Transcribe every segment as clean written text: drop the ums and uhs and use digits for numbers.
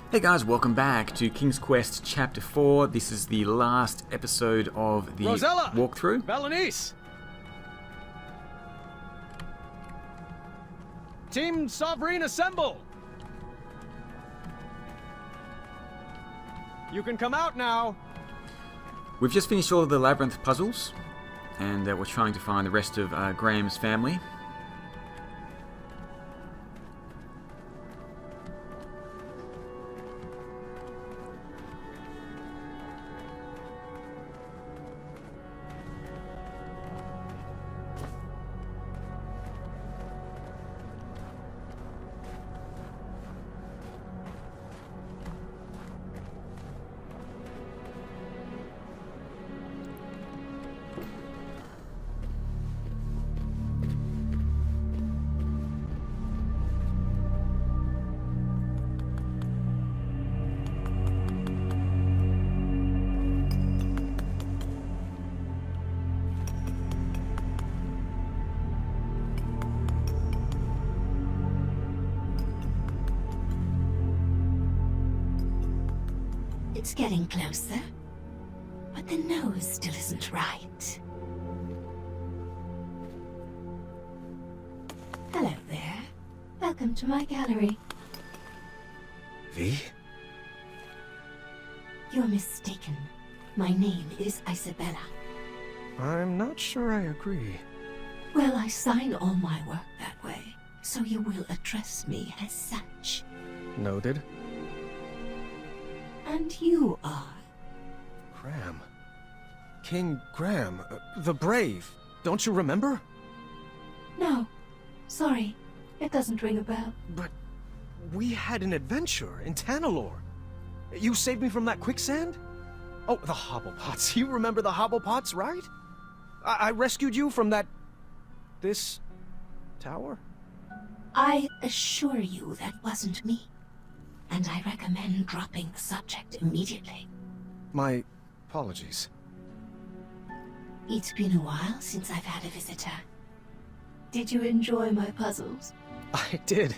Hey guys, welcome back to King's Quest Chapter 4. This is the last episode of the Rosella! walkthrough. Berenice! Team Sovereign assemble! You can come out now. We've just finished all of the labyrinth puzzles, and we're trying to find the rest of Graham's family. It's getting closer, but the nose still isn't right. Hello there. Welcome to my gallery. V? You're mistaken. My name is Isabella. I'm not sure I agree. Well, I sign all my work that way, so you will address me as such. Noted. And you are? Graham. King Graham, the Brave. Don't you remember? No. Sorry. It doesn't ring a bell. But we had an adventure in Tanalorr. You saved me from that quicksand? Oh, the Hobblepots. You remember the Hobblepots, right? I rescued you from that... this... tower? I assure you that wasn't me. And I recommend dropping the subject immediately. My apologies. It's been a while since I've had a visitor. Did you enjoy my puzzles? I did.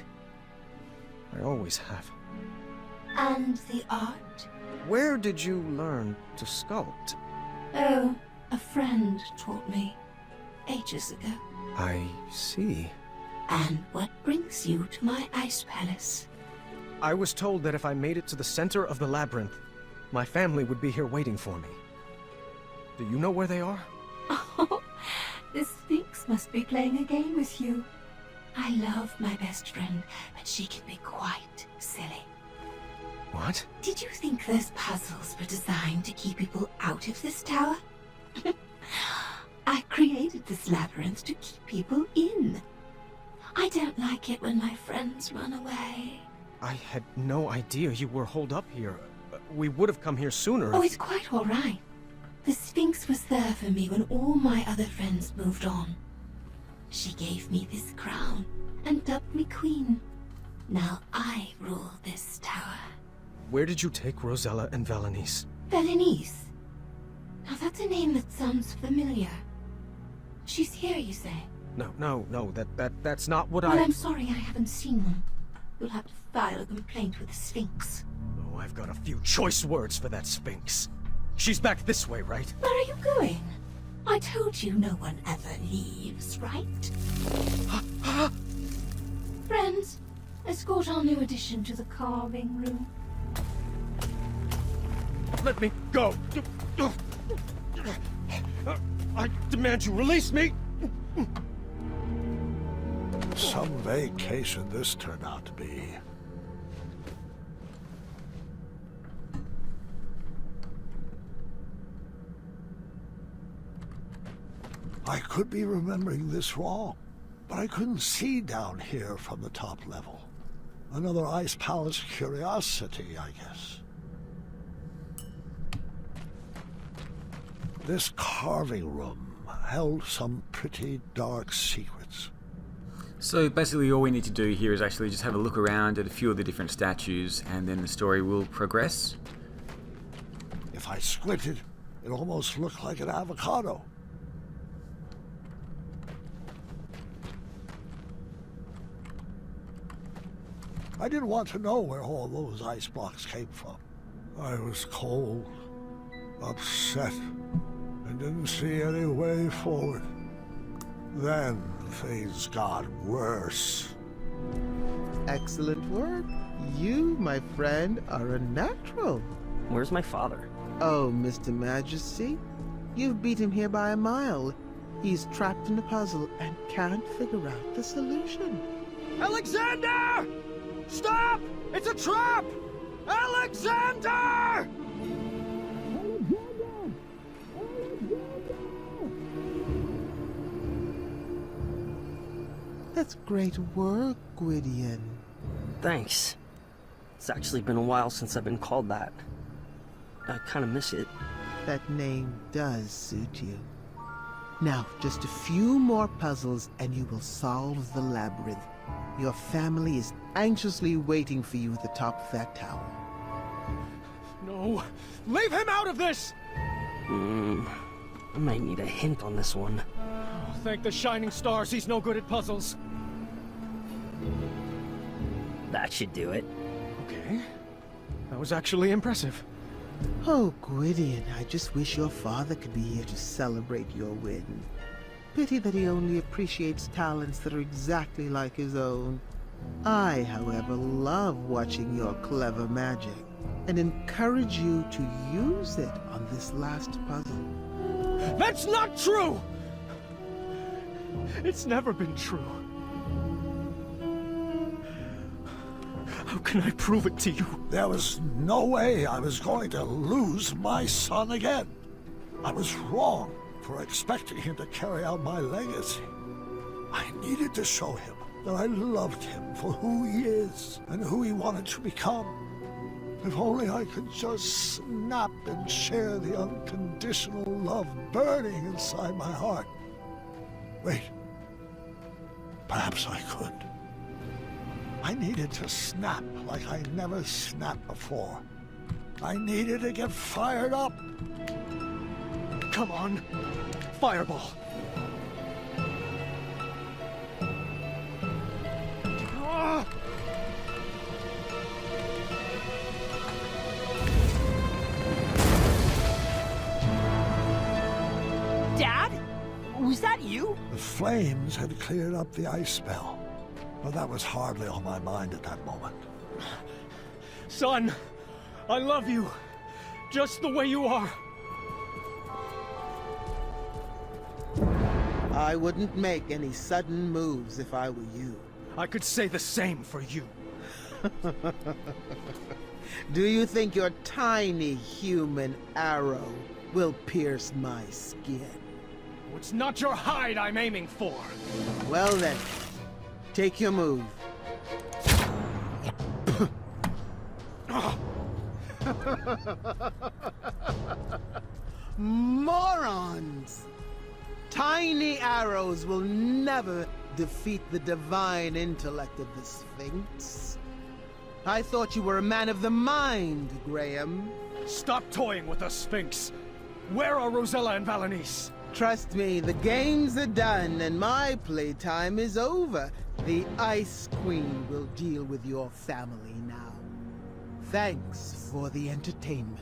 I always have. And the art? Where did you learn to sculpt? Oh, a friend taught me. Ages ago. I see. And what brings you to my ice palace? I was told that if I made it to the center of the labyrinth, my family would be here waiting for me. Do you know where they are? Oh, the Sphinx must be playing a game with you. I love my best friend, but she can be quite silly. What? Did you think those puzzles were designed to keep people out of this tower? I created this labyrinth to keep people in. I don't like it when my friends run away. I had no idea you were holed up here. We would have come here sooner. Oh, it's quite all right. The Sphinx was there for me when all my other friends moved on. She gave me this crown and dubbed me queen. Now I rule this tower. Where did you take Rosella and Berenice? Berenice? Now that's a name that sounds familiar. She's here, you say? No, that's not what Well, I'm sorry I haven't seen them. You'll have to file a complaint with the Sphinx. Oh, I've got a few choice words for that Sphinx. She's back this way, right? Where are you going? I told you no one ever leaves, right? Friends, escort our new addition to the carving room. Let me go! I demand you release me! Some vacation this turned out to be. I could be remembering this wrong, but I couldn't see down here from the top level. Another Ice Palace curiosity, I guess. This carving room held some pretty dark secrets. So basically all we need to do here is actually just have a look around at a few of the different statues, and then the story will progress. If I squinted, it almost looked like an avocado. I didn't want to know where all those ice blocks came from. I was cold, upset, and didn't see any way forward. Then things got worse. Excellent work. You, my friend, are a natural. Where's my father? Oh, Mr. Majesty, you've beat him here by a mile. He's trapped in a puzzle and can't figure out the solution. Alexander! Stop! It's a trap! Alexander! That's great work, Gwydion. Thanks. It's actually been a while since I've been called that. I kind of miss it. That name does suit you. Now, just a few more puzzles and you will solve the labyrinth. Your family is anxiously waiting for you at the top of that tower. No! Leave him out of this! I might need a hint on this one. Oh, thank the shining stars he's no good at puzzles. That should do it. Okay. That was actually impressive. Oh, Gwydion, I just wish your father could be here to celebrate your win. Pity that he only appreciates talents that are exactly like his own. I, however, love watching your clever magic, and encourage you to use it on this last puzzle. That's not true! It's never been true. How can I prove it to you? There was no way I was going to lose my son again. I was wrong for expecting him to carry out my legacy. I needed to show him that I loved him for who he is and who he wanted to become. If only I could just snap and share the unconditional love burning inside my heart. Wait. Perhaps I could. I needed to snap like I never snapped before. I needed to get fired up. Come on. Fireball. Ah! Dad? Was that you? The flames had cleared up the ice spell, but that was hardly on my mind at that moment. Son, I love you. Just the way you are. I wouldn't make any sudden moves if I were you. I could say the same for you. Do you think your tiny human arrow will pierce my skin? It's not your hide I'm aiming for. Well then, take your move. Morons! Tiny arrows will never defeat the divine intellect of the Sphinx. I thought you were a man of the mind, Graham. Stop toying with the Sphinx. Where are Rosella and Valanice? Trust me, the games are done and my playtime is over. The Ice Queen will deal with your family now. Thanks for the entertainment.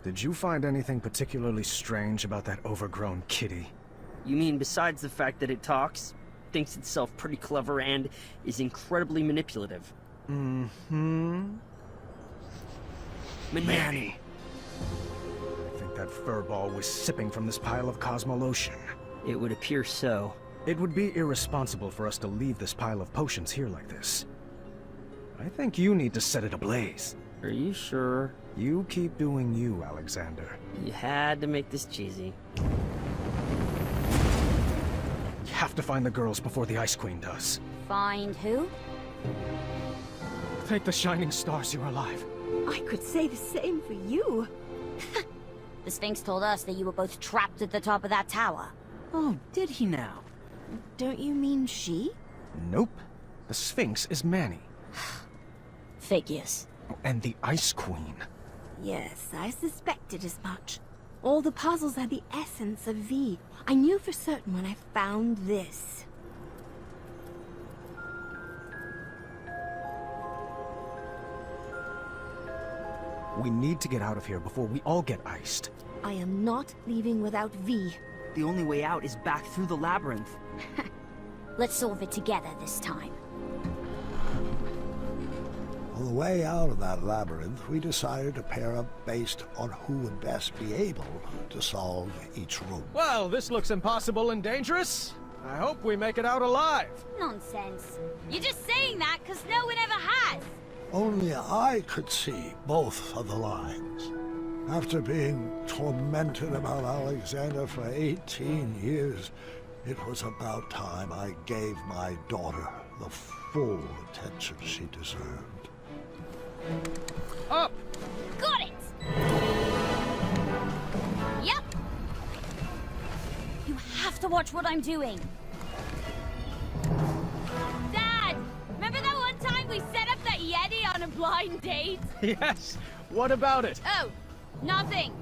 Did you find anything particularly strange about that overgrown kitty? You mean besides the fact that it talks, thinks itself pretty clever, and is incredibly manipulative? Mm-hmm. Manannan. I think that furball was sipping from this pile of Cosmolotion. It would appear so. It would be irresponsible for us to leave this pile of potions here like this. I think you need to set it ablaze. Are you sure? You keep doing you, Alexander. You had to make this cheesy. We have to find the girls before the Ice Queen does. Find who? Thank the shining stars you're alive. I could say the same for you. The Sphinx told us that you were both trapped at the top of that tower. Oh, did he now? Don't you mean she? Nope. The Sphinx is Manny. Figures. And the Ice Queen. Yes, I suspected as much. All the puzzles are the essence of V. I knew for certain when I found this. We need to get out of here before we all get iced. I am not leaving without V. The only way out is back through the labyrinth. Let's solve it together this time. On the way out of that labyrinth, we decided to pair up based on who would best be able to solve each room. Well, this looks impossible and dangerous. I hope we make it out alive. Nonsense. You're just saying that because no one ever has. Only I could see both of the lines. After being tormented about Alexander for 18 years, it was about time I gave my daughter the full attention she deserved. Up! Got it! Yep! You have to watch what I'm doing. Dad! Remember that one time we set up that Yeti on a blind date? Yes! What about it? Oh, nothing.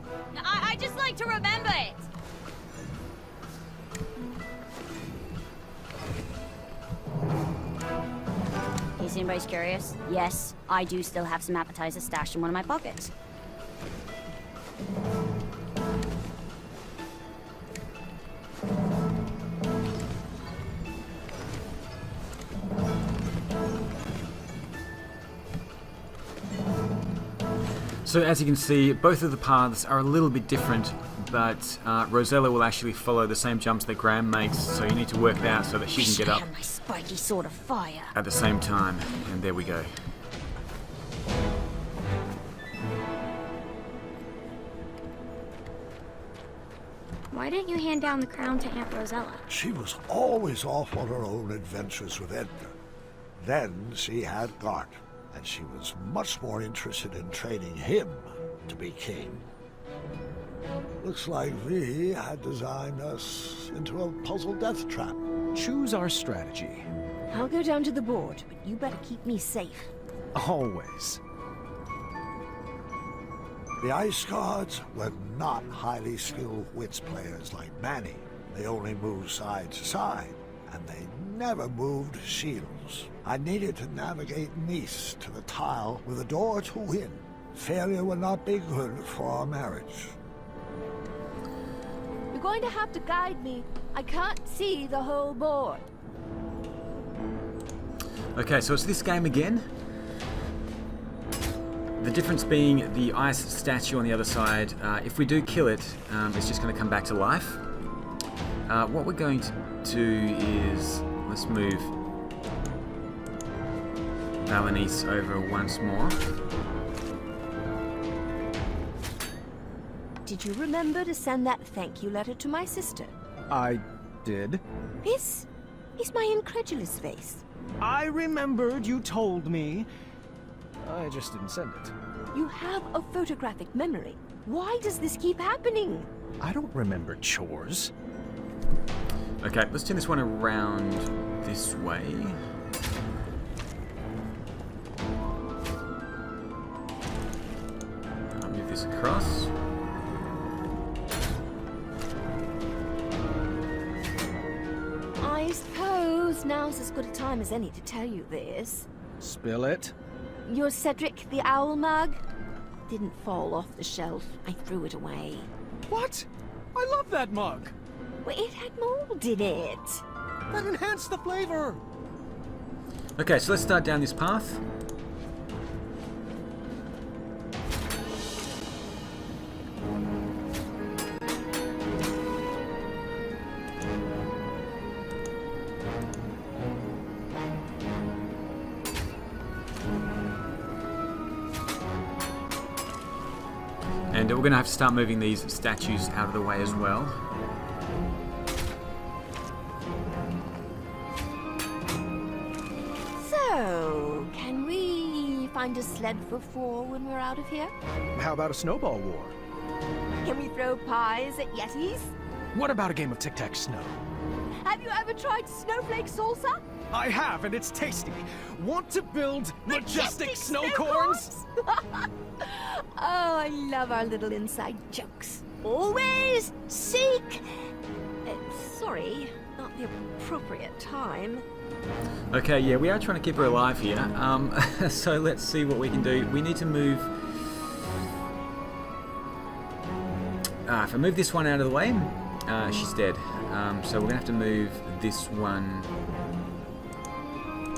I just like to remember it. In case anybody's curious, yes, I do still have some appetizers stashed in one of my pockets. So as you can see, both of the paths are a little bit different, but Rosella will actually follow the same jumps that Graham makes, so you need to work it out so that she can get I up had my spiky sword of fire. at the same time. And there we go. Why didn't you hand down the crown to Aunt Rosella? She was always off on her own adventures with Edgar. Then she had Gart, and she was much more interested in training him to be king. Looks like V had designed us into a puzzle death trap. Choose our strategy. I'll go down to the board, but you better keep me safe. Always. The Ice Guards were not highly skilled wits players like Manny. They only moved side to side, and they never moved shields. I needed to navigate Nice to the tile with a door to win. Failure would not be good for our marriage. You're going to have to guide me. I can't see the whole board. Okay, so it's this game again. The difference being the ice statue on the other side. If we do kill it, it's just going to come back to life. What we're going to do is, let's move Valenice over once more. Did you remember to send that thank you letter to my sister? I did. This is my incredulous face. I remembered you told me. I just didn't send it. You have a photographic memory. Why does this keep happening? I don't remember chores. Okay, let's turn this one around this way. I'll move this across. I suppose now's as good a time as any to tell you this. Spill it. Your Cedric the Owl mug didn't fall off the shelf. I threw it away. What? I love that mug. Well, it had mold in it. That enhanced the flavor. Okay, so let's start down this path. And we're going to have to start moving these statues out of the way as well. So, can we find a sled for 4 when we're out of here? How about a snowball war? Can we throw pies at Yetis? What about a game of tic-tac-snow? Have you ever tried snowflake salsa? I have, and it's tasty. Want to build majestic snow corns? Oh, I love our little inside jokes. Always seek... sorry, not the appropriate time. Okay, yeah, we are trying to keep her alive here. So let's see what we can do. We need to move if I move this one out of the way, she's dead. So we're going to have to move this one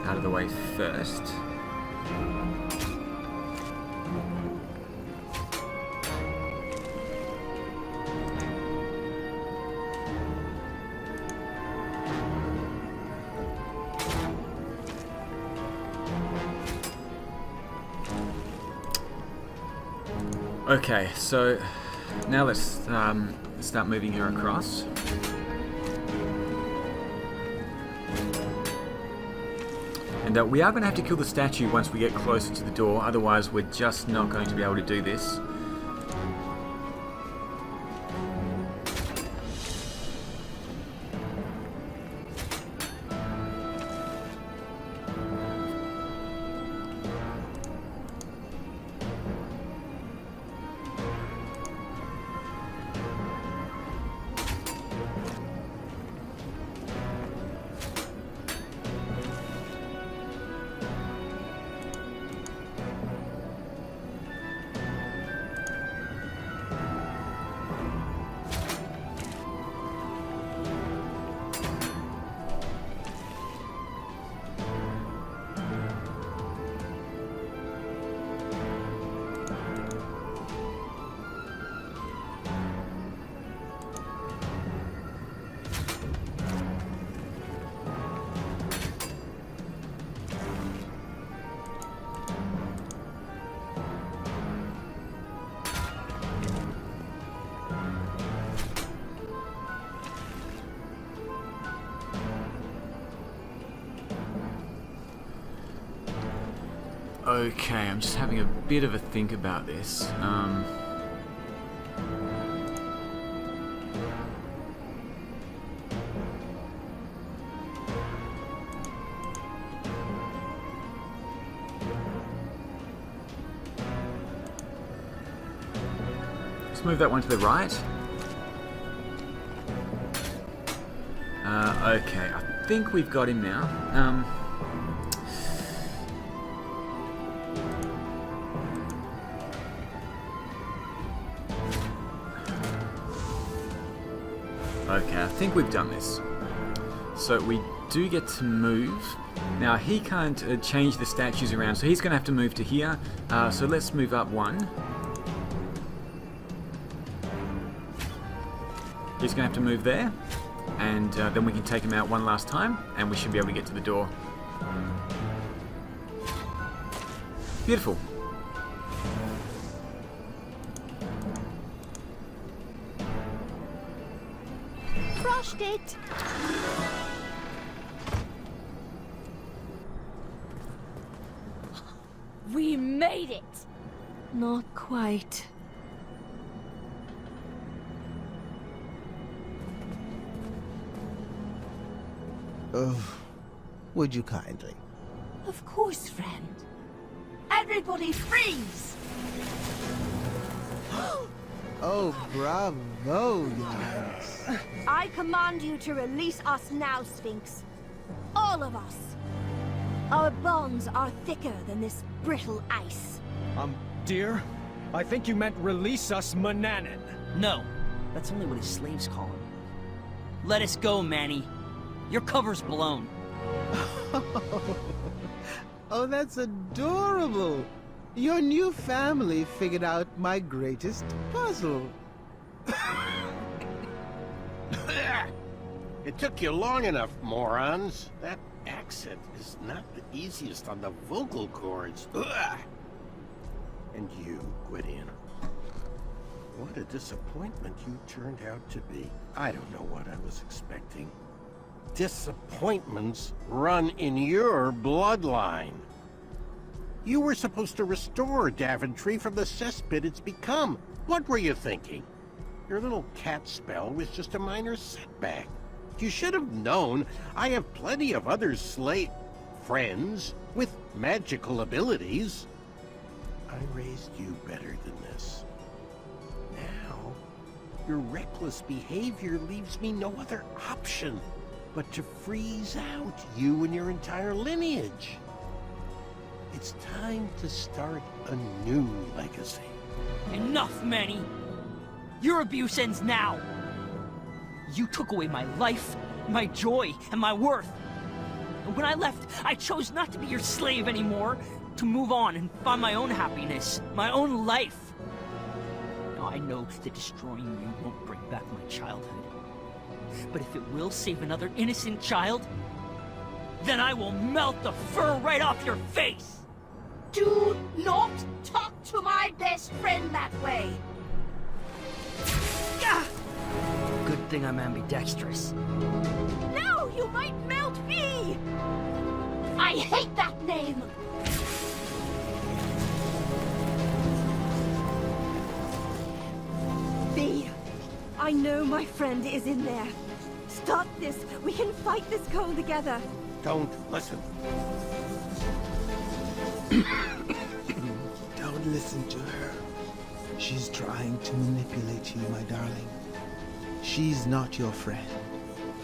out of the way first. Okay, so now let's start moving her across. And we are going to have to kill the statue once we get closer to the door, otherwise we're just not going to be able to do this. Okay, I'm just having a bit of a think about this. Let's move that one to the right. Okay, I think we've got him now. Okay, I think we've done this. So we do get to move. Now he can't change the statues around, so he's going to have to move to here. So let's move up one. He's going to have to move there. And then we can take him out one last time, and we should be able to get to the door. Beautiful. Crushed it! We made it! Not quite. Oh, would you kindly? Of course, friend. Everybody freeze! Oh, bravo, Yikes. I command you to release us now, Sphinx. All of us. Our bonds are thicker than this brittle ice. Dear, I think you meant release us, Manannan. No, that's only what his slaves call him. Let us go, Manny. Your cover's blown. Oh, that's adorable. Your new family figured out my greatest puzzle. It took you long enough, morons. That accent is not the easiest on the vocal cords. Ugh. And you, Gwydion. What a disappointment you turned out to be. I don't know what I was expecting. Disappointments run in your bloodline. You were supposed to restore Daventry from the cesspit it's become. What were you thinking? Your little cat spell was just a minor setback. You should have known I have plenty of other friends with magical abilities. I raised you better than this. Now, your reckless behavior leaves me no other option but to freeze out you and your entire lineage. It's time to start a new legacy. Enough, Manny! Your abuse ends now. You took away my life, my joy, and my worth. And when I left, I chose not to be your slave anymore, to move on and find my own happiness, my own life. Now I know that destroying you won't bring back my childhood. But if it will save another innocent child, then I will melt the fur right off your face! Do not talk to my best friend that way! Gah! Good thing I'm ambidextrous. No, you might melt me! I hate that name! V, I know my friend is in there. Stop this. We can fight this cold together. Don't listen. Don't listen to her. She's trying to manipulate you, my darling. She's not your friend.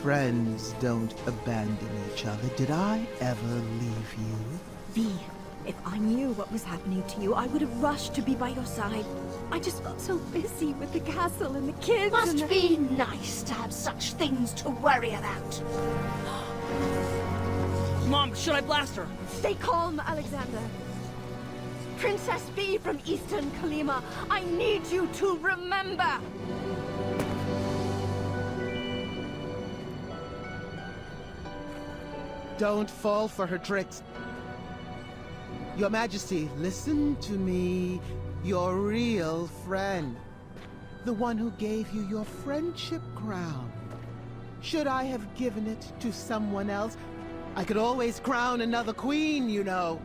Friends don't abandon each other. Did I ever leave you? V, if I knew what was happening to you, I would have rushed to be by your side. I just got so busy with the castle and the kids and Must be nice to have such things to worry about. Mom, should I blast her? Stay calm, Alexander. Princess V from Eastern Kalima, I need you to remember! Don't fall for her tricks. Your Majesty, listen to me. Your real friend. The one who gave you your friendship crown. Should I have given it to someone else? I could always crown another queen, you know.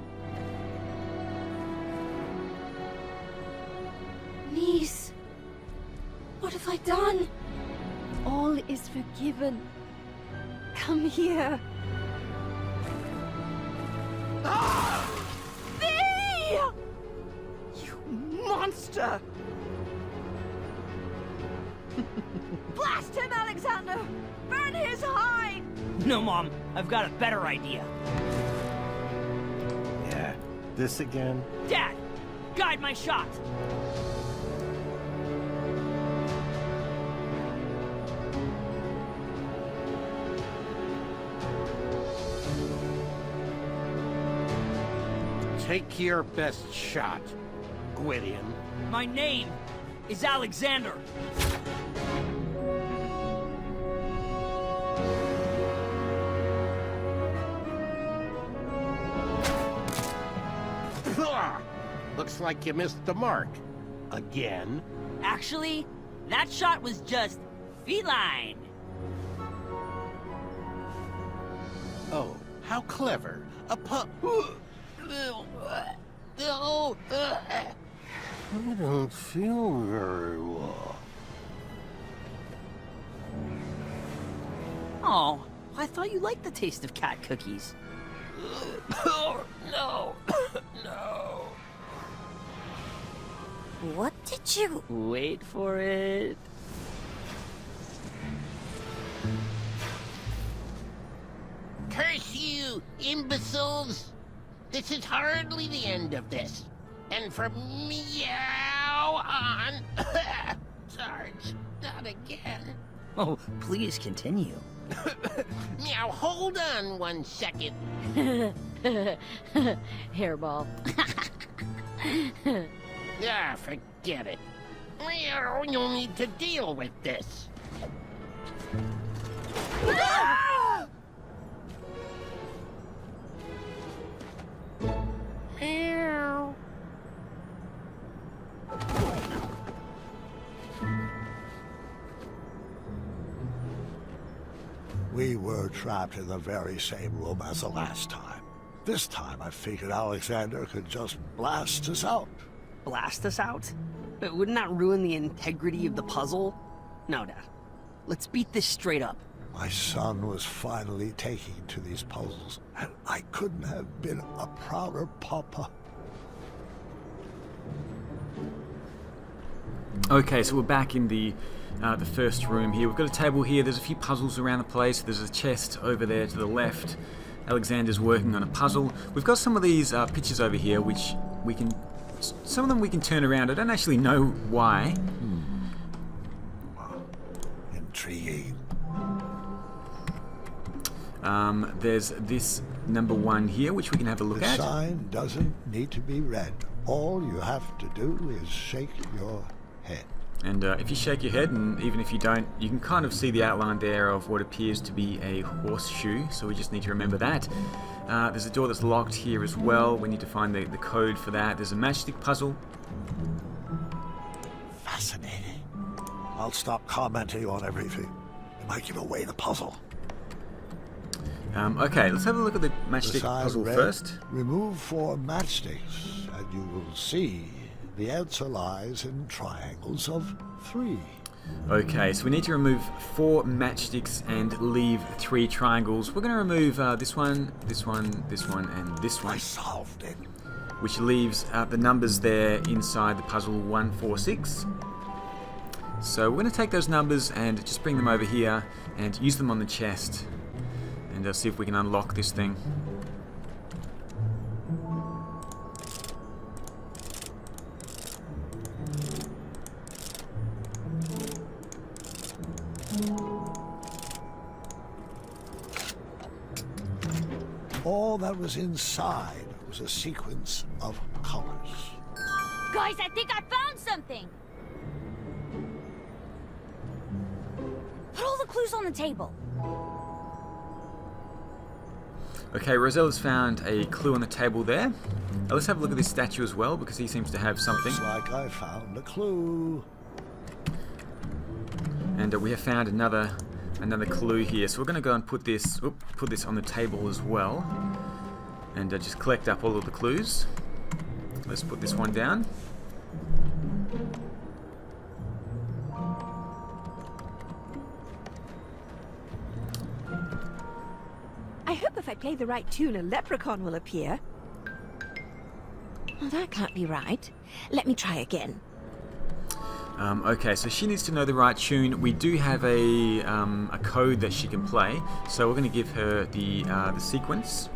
Niece, what have I done? All is forgiven. Come here. V! You monster! Blast him, Alexander! Burn his hide! No, Mom. I've got a better idea. Yeah, this again? Dad, guide my shot! Take your best shot, Gwydion. My name is Alexander. Looks like you missed the mark. Again? Actually, that shot was just feline. Oh, how clever. A pup. I don't feel very well. Oh, I thought you liked the taste of cat cookies. No. No. What did you... Wait for it. Curse you, imbeciles! This is hardly the end of this. And from meow on... Sarge, not again. Oh, please continue. Meow, hold on 1 second. Hairball. Ah, forget it. Meow, you'll need to deal with this. Meow. We were trapped in the very same room as the last time. This time I figured Alexander could just blast us out. Blast us out? But wouldn't that ruin the integrity of the puzzle? No, Dad. Let's beat this straight up. My son was finally taking to these puzzles, and I couldn't have been a prouder papa. Okay, so we're back in the first room here. We've got a table here. There's a few puzzles around the place. There's a chest over there to the left. Alexander's working on a puzzle. We've got some of these pictures over here, which we can... Some of them we can turn around. I don't actually know why. intriguing. There's this number 1 here, which we can have a look The at. sign doesn't need to be read. All you have to do is shake your head. And if you shake your head, and even if you don't, you can kind of see the outline there of what appears to be a horseshoe, so we just need to remember that. There's a door that's locked here as well. We need to find the code for that. There's a matchstick puzzle. Fascinating. I'll stop commenting on everything. It might give away the puzzle. Okay, let's have a look at the matchstick puzzle first. Remove 4 matchsticks, and you will see the answer lies in triangles of 3. Okay, so we need to remove 4 matchsticks and leave 3 triangles. We're going to remove this one, this one, this one, and this one. I solved it. Which leaves the numbers there inside the puzzle 1, 4, 6. So we're going to take those numbers and just bring them over here and use them on the chest. And see if we can unlock this thing. All that was inside was a sequence of colors. Guys, I think I found something! Put all the clues on the table. Okay, Rosella's found a clue on the table there. Let's have a look at this statue as well, because he seems to have something. Looks like I found a clue. And we have found another clue here. So we're going to go and put this on the table as well. And just collect up all of the clues. Let's put this one down. I hope if I play the right tune, a leprechaun will appear. Oh, that can't be right. Let me try again. Okay, so she needs to know the right tune. We do have a code that she can play, so we're going to give her the sequence.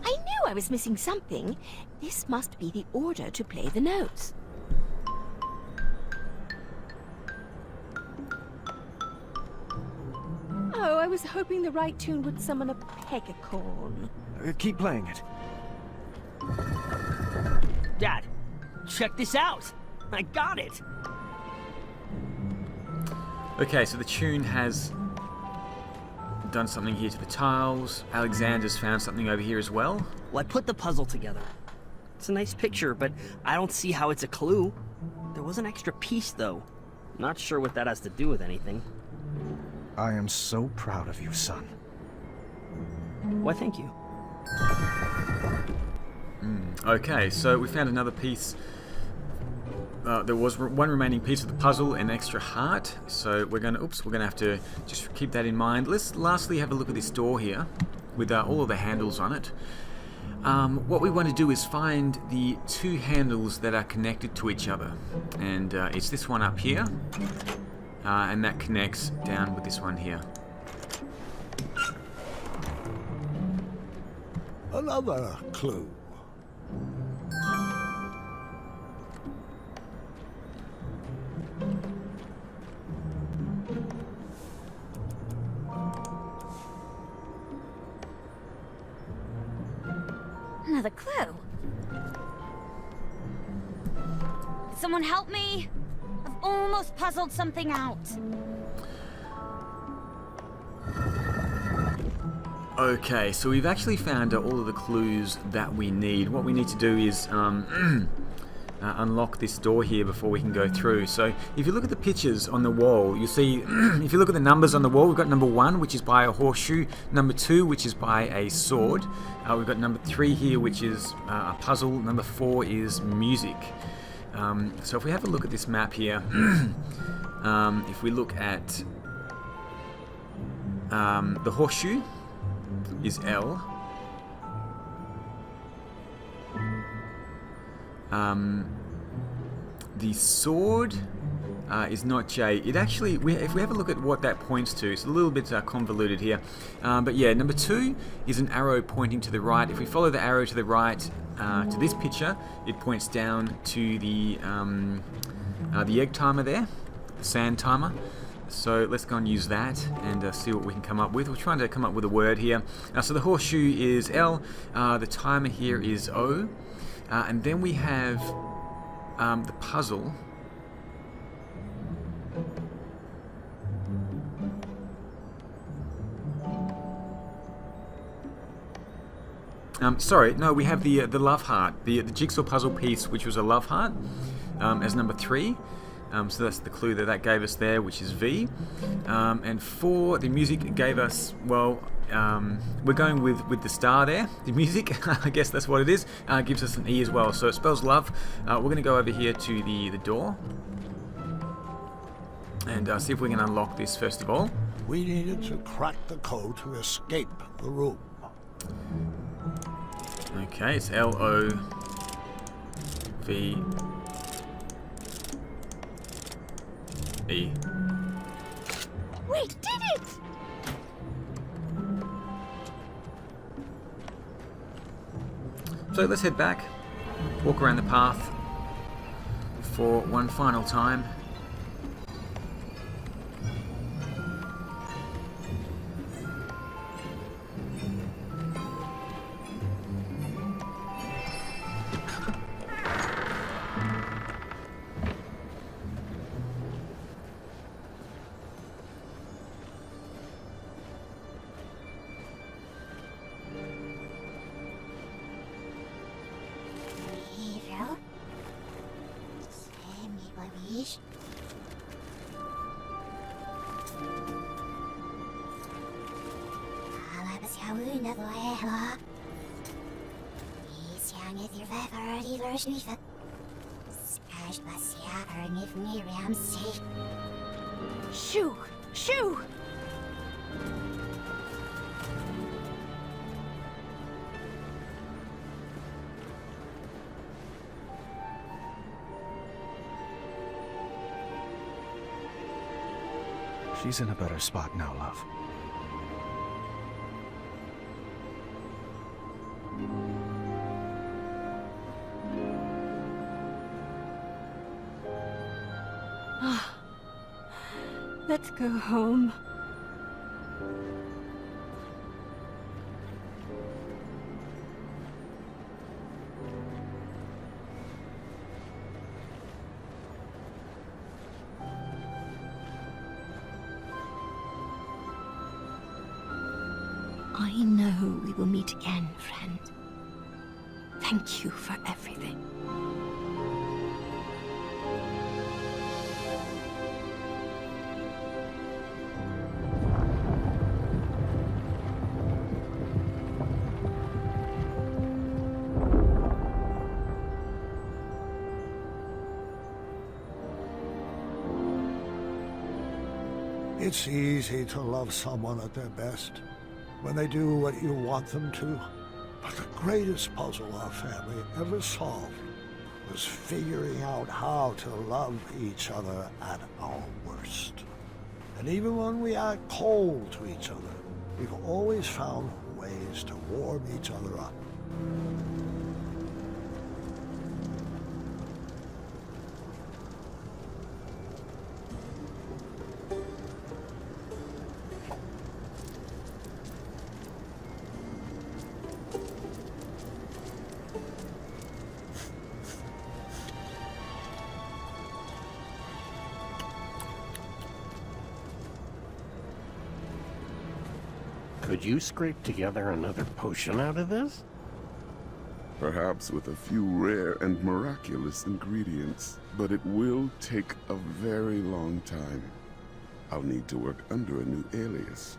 I knew I was missing something. This must be the order to play the notes. Oh, I was hoping the right tune would summon a peggacorn. Keep playing it. Dad, check this out. I got it. Okay, so the tune has done something here to the tiles. Alexander's found something over here as well. Well, I put the puzzle together. It's a nice picture, but I don't see how it's a clue. There was an extra piece, though. Not sure what that has to do with anything. I am so proud of you, son. Why, thank you. Okay, so we found another piece. There was one remaining piece of the puzzle, an extra heart. So we're gonna have to just keep that in mind. Let's lastly have a look at this door here, with all of the handles on it. What we want to do is find the 2 handles that are connected to each other, and it's this one up here, and that connects down with this one here. Another clue. Another clue. Someone help me! I've almost puzzled something out. Okay, so we've actually found all of the clues that we need. What we need to do is unlock this door here before we can go through. So if you look at the pictures on the wall, you see, if you look at the numbers on the wall, we've got number 1, which is by a horseshoe, number 2, which is by a sword. We've got number 3 here, which is a puzzle, number 4 is music. So if we have a look at this map here, if we look at the horseshoe is L. The sword is not J. It actually, if we have a look at what that points to, it's a little bit convoluted here. But yeah, number 2 is an arrow pointing to the right. If we follow the arrow to the right to this picture, it points down to the egg timer there, the sand timer. So let's go and use that and see what we can come up with. We're trying to come up with a word here. So the horseshoe is L, the timer here is O, and then we have the puzzle. Sorry, no, we have the love heart, the jigsaw puzzle piece, which was a love heart, as number 3. So that's the clue that gave us there, which is V. And 4, the music it gave us, well, we're going with the star there. The music, I guess that's what it is, gives us an E as well. So it spells love. We're going to go over here to the door and see if we can unlock this first of all. We needed to crack the code to escape the room. Okay, it's L-O-V. E. We did it! So let's head back, walk around the path for one final time. Shoo! Shoo! She's in a better spot now, love. Let's go home. I know we will meet again, friend. Thank you for everything. It's easy to love someone at their best, when they do what you want them to. But the greatest puzzle our family ever solved was figuring out how to love each other at our worst. And even when we act cold to each other, we've always found ways to warm each other up. Could you scrape together another potion out of this? Perhaps with a few rare and miraculous ingredients, but it will take a very long time. I'll need to work under a new alias.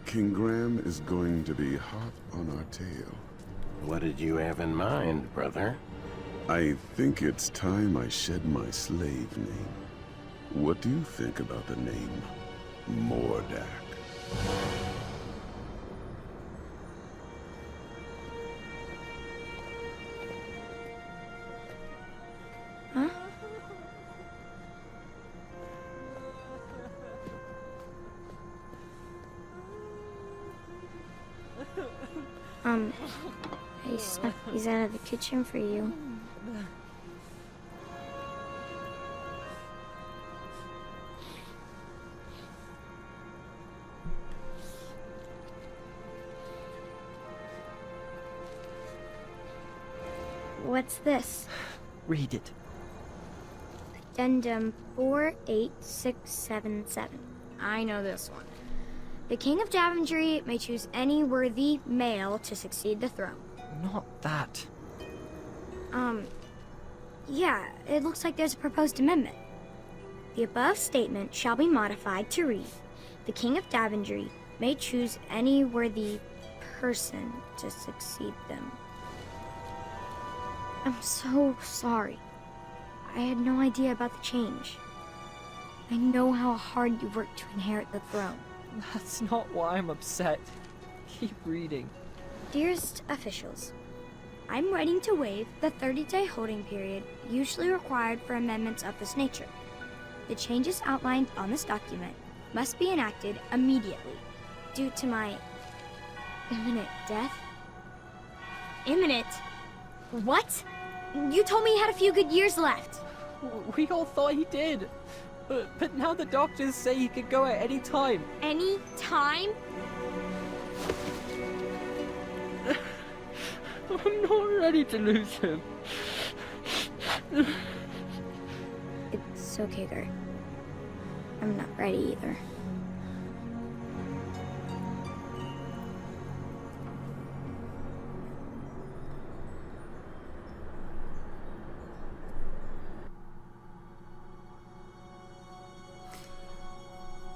King Graham is going to be hot on our tail. What did you have in mind, brother? I think it's time I shed my slave name. What do you think about the name Mordak? Huh? I snuck these out of the kitchen for you. What's this? Read it. Addendum 48677. I know this one. The King of Daventry may choose any worthy male to succeed the throne. Not that. Yeah, it looks like there's a proposed amendment. The above statement shall be modified to read, the King of Daventry may choose any worthy person to succeed them. I'm so sorry. I had no idea about the change. I know how hard you worked to inherit the throne. That's not why I'm upset. Keep reading. Dearest officials, I'm writing to waive the 30-day holding period usually required for amendments of this nature. The changes outlined on this document must be enacted immediately due to my imminent death. Imminent? What? You told me he had a few good years left. We all thought he did. But now the doctors say he could go at any time. Any time? I'm not ready to lose him. It's okay, Gert. I'm not ready either.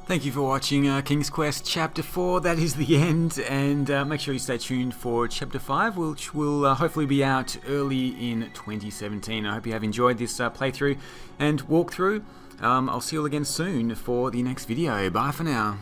Thank you for watching King's Quest Chapter 4. That is the end, and make sure you stay tuned for Chapter 5, which will hopefully be out early in 2017. I hope you have enjoyed this playthrough and walkthrough. I'll see you all again soon for the next video. Bye for now.